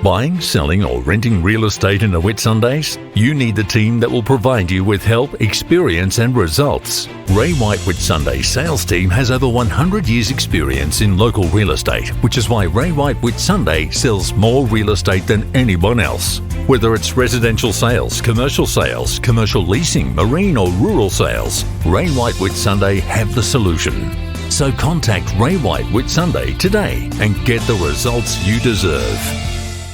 Buying, selling or renting real estate in the Whitsundays? You need the team that will provide you with help, experience and results. Ray White Whitsunday sales team has over 100 years experience in local real estate, which is why Ray White Whitsunday sells more real estate than anyone else. Whether it's residential sales, commercial leasing, marine or rural sales, Ray White Whitsunday have the solution. So contact Ray White Whitsunday today and get the results you deserve.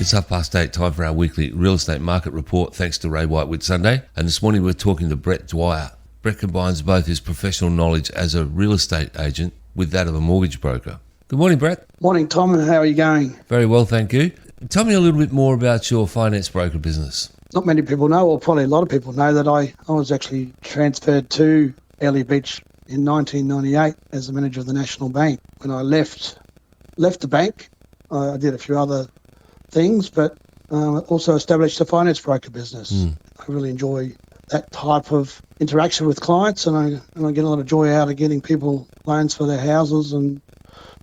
It's 8:30, time for our weekly real estate market report, thanks to Ray White Whitsunday. And this morning we're talking to Brett Dwyer. Brett combines both his professional knowledge as a real estate agent with that of a mortgage broker. Good morning, Brett. Morning, Tom, and how are you going? Very well, thank you. Tell me a little bit more about your finance broker business. Not many people know, or probably a lot of people know, that I was actually transferred to Airlie Beach in 1998 as the manager of the National Bank. When I left the bank, I did a few other things, but also established a finance broker business. I really enjoy that type of interaction with clients, and I get a lot of joy out of getting people loans for their houses and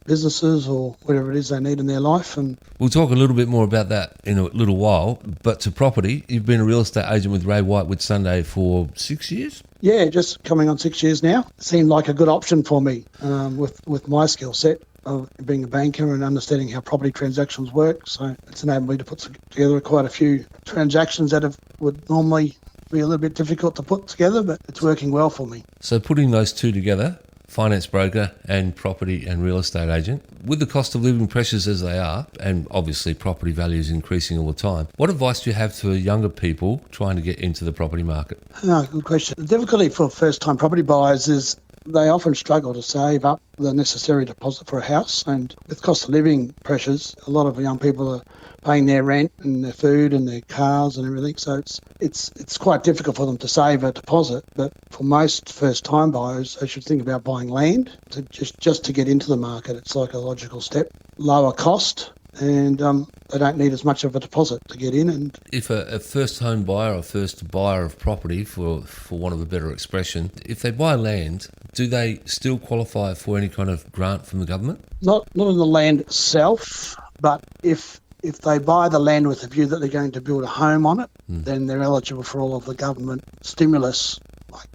businesses or whatever it is they need in their life. And we'll talk a little bit more about that in a little while. But to property, you've been a real estate agent with Ray White Whitsunday for 6 years? Yeah, just coming on 6 years now. It seemed like a good option for me with my skill set of being a banker and understanding how property transactions work. So it's enabled me to put together quite a few transactions that would normally be a little bit difficult to put together, but it's working well for me. So putting those two together, finance broker and property and real estate agent, with the cost of living pressures as they are, and obviously property values increasing all the time, what advice do you have for younger people trying to get into the property market? Good question. The difficulty for first-time property buyers is they often struggle to save up the necessary deposit for a house, and with cost of living pressures, a lot of young people are paying their rent and their food and their cars and everything, so it's quite difficult for them to save a deposit. But for most first-time buyers, they should think about buying land just to get into the market. It's like a logical step, lower cost, and they don't need as much of a deposit to get in. And if a first home buyer or first buyer of property, for want of a better expression, if they buy land, do they still qualify for any kind of grant from the government? Not in the land itself, but if they buy the land with a view that they're going to build a home on it, then they're eligible for all of the government stimulus,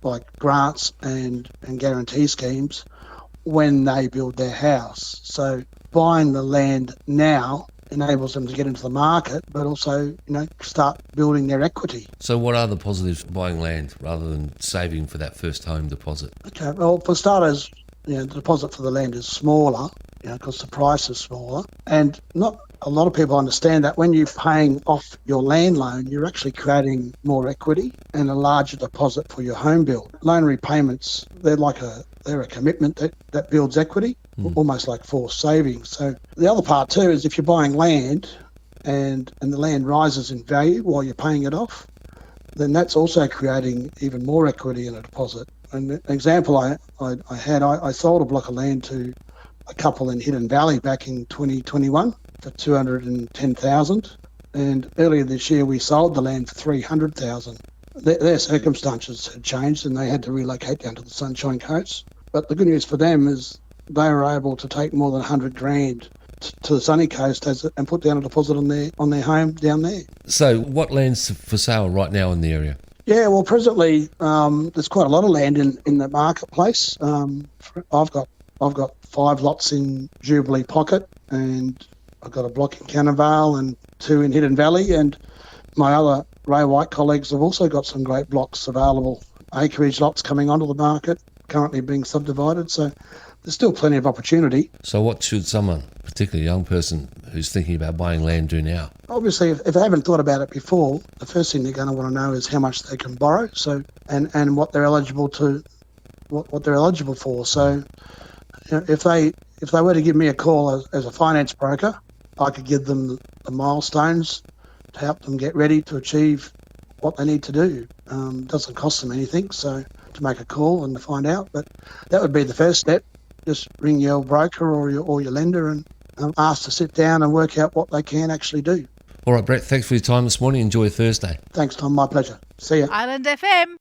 like grants and guarantee schemes when they build their house. So buying the land now enables them to get into the market, but also, start building their equity. So what are the positives of buying land rather than saving for that first home deposit? Okay, well, for starters, the deposit for the land is smaller, because the price is smaller. And not a lot of people understand that when you're paying off your land loan, you're actually creating more equity and a larger deposit for your home build. Loan repayments, they're a commitment that builds equity, almost like forced savings. So the other part too is if you're buying land and the land rises in value while you're paying it off, then that's also creating even more equity in a deposit. And an example I sold a block of land to a couple in Hidden Valley back in 2021 for $210,000, and earlier this year we sold the land for $300,000. Their circumstances had changed and they had to relocate down to the Sunshine Coast. But the good news for them is they were able to take more than $100,000 to the sunny coast and put down a deposit on their home down there. So what land's for sale right now in the area? Yeah, well, presently there's quite a lot of land in the marketplace. I've got 5 lots in Jubilee Pocket, and I've got a block in Cannavale and 2 in Hidden Valley, and my other Ray White colleagues have also got some great blocks available, acreage lots coming onto the market, currently being subdivided, so there's still plenty of opportunity. So what should someone, particularly a young person who's thinking about buying land, do now? Obviously, if they haven't thought about it before, the first thing they're going to want to know is how much they can borrow, and what they're eligible for. So if they were to give me a call as a finance broker, I could give them the milestones to help them get ready to achieve what they need to do. It doesn't cost them anything, so to make a call and to find out. But that would be the first step. Just ring your broker or your lender and ask to sit down and work out what they can actually do. All right, Brett, thanks for your time this morning. Enjoy Thursday. Thanks, Tom. My pleasure. See ya. IslandFM.